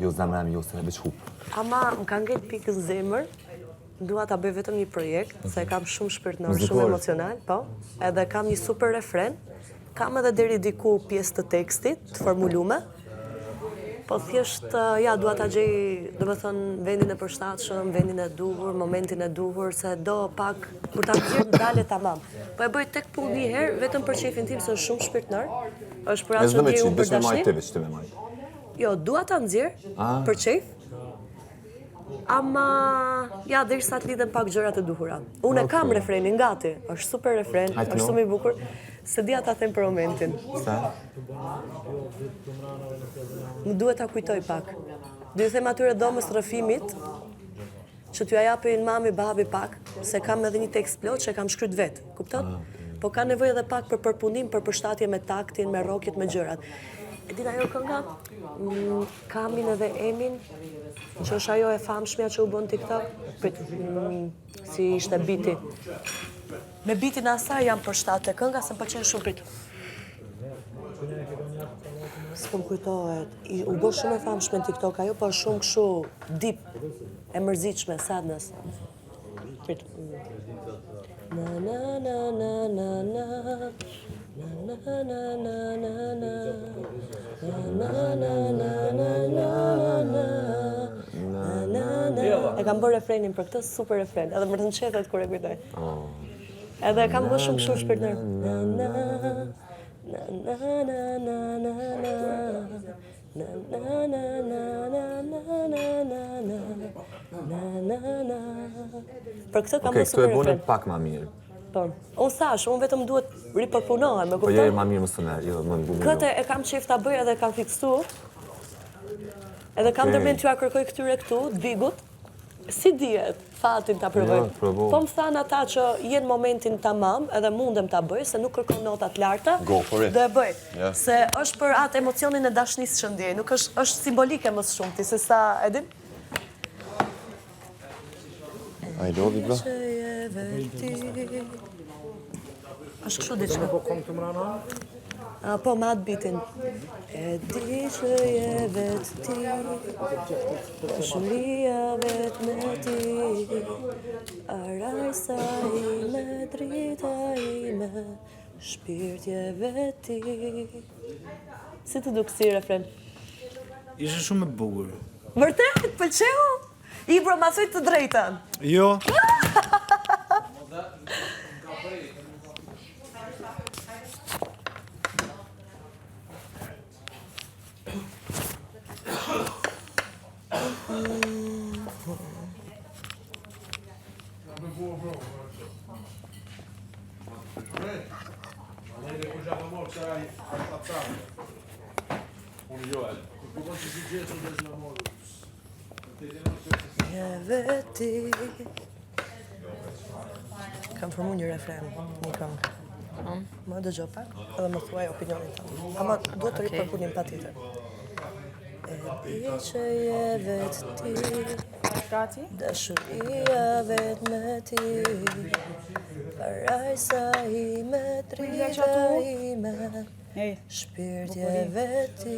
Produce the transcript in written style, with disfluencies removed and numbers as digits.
Jo zemra jo se veç hup. Ama më ka ngel pikë në zemër, dua ta bëj vetëm një projekt, se kam shumë shpirtënor, shumë emocional, po, edhe kam një super refren, kam edhe deri diku pjesë të tekstit, të formulume, po thjesht, ja, dua ta gjej, domethënë, vendin e përshtatshëm, vendin e duhur, momentin e duhur, se do pak, kur ta nxjerr ndale tamam. Po e bëj tek punë një herë, vetëm për çefin tim, se është shumë shpirtënor, është për atë që ndjej unë për dashnin. Jo, dua ta nxjerr për çejf, ama ja, derisa të lidhen pak gjërat e duhura. Unë kam refrenin gati, është super refren, është shumë i bukur, se dia ta them për momentin. Sa? Më duhet ta kujtoj pak. Do ju them atyre dhomës rrëfimit, që t'ju japin mami, babi pak, se kam edhe një tekst plot që kam shkryt vetë, kupton? Po ka nevojë edhe pak për përpunim, për përshtatje me taktin, me rokjet, me gjërat. E dina ajo kënga, Kamin edhe Emin, që është ajo e famshmja që u bën TikTok, si ishte biti. Me bitin asaj jam përshtate kënga, se më pëlqen shumë prit. S'po më kujtohet, u bë shumë e famshme në TikTok, ajo po shumë kështu deep, e mërzitshme, sadness. Prit. Na na na na na na. Na na na na na na. Na na na na na na. Na na na. E kam bërë refrenin për këtë, super refren, edhe më rëndçetet kur e kujtoj. Edhe kam bërë shumë kështu shpirtënor. Na na na na na na na na. Na na na na na na na na na na na. Për këtë kam bërë super refren. Okej, këtu e bëni pak më mirë. Po, unë thash, unë vetëm duhet ripërpunohem, me kupton? Po je më mirë më së mërë, jo, më mbumë. Këtë e kam qef ta bëj edhe kam fiksu, edhe kam ndërmend t'ju kërkoj këtyre këtu, Bigut, si dihet, fatin ta provoj. Po më thanë ata që jenë momentin tamam, edhe mundem ta bëj, se nuk kërkon notat larta, dhe e bëj. Se është për atë emocionin e dashnisë që ndjej, nuk është simbolike më së shumti, se sa, edin? I love you, bro. Është kështu diçka. Po kom të mrana? Po, me atë bitin. E di që je vetë ti, shumia vetë me ti, arajsa ime, drita ime, shpirtje vetë ti. Si të duk si refren? Ishe shumë e bukur. Vërtet, pëlqeu? Ibro, ma thoj të drejtën. Jo. Je veti. Kam formu një refren, një këngë. Më dëgjoj pak, edhe më thuaj opinionin tënd. Ama duhet të ripërpunim patjetër. E di që je vetë ti, Gati? dashuria vetë me ti, parajsa ime, drita ime, shpirtje vetë ti.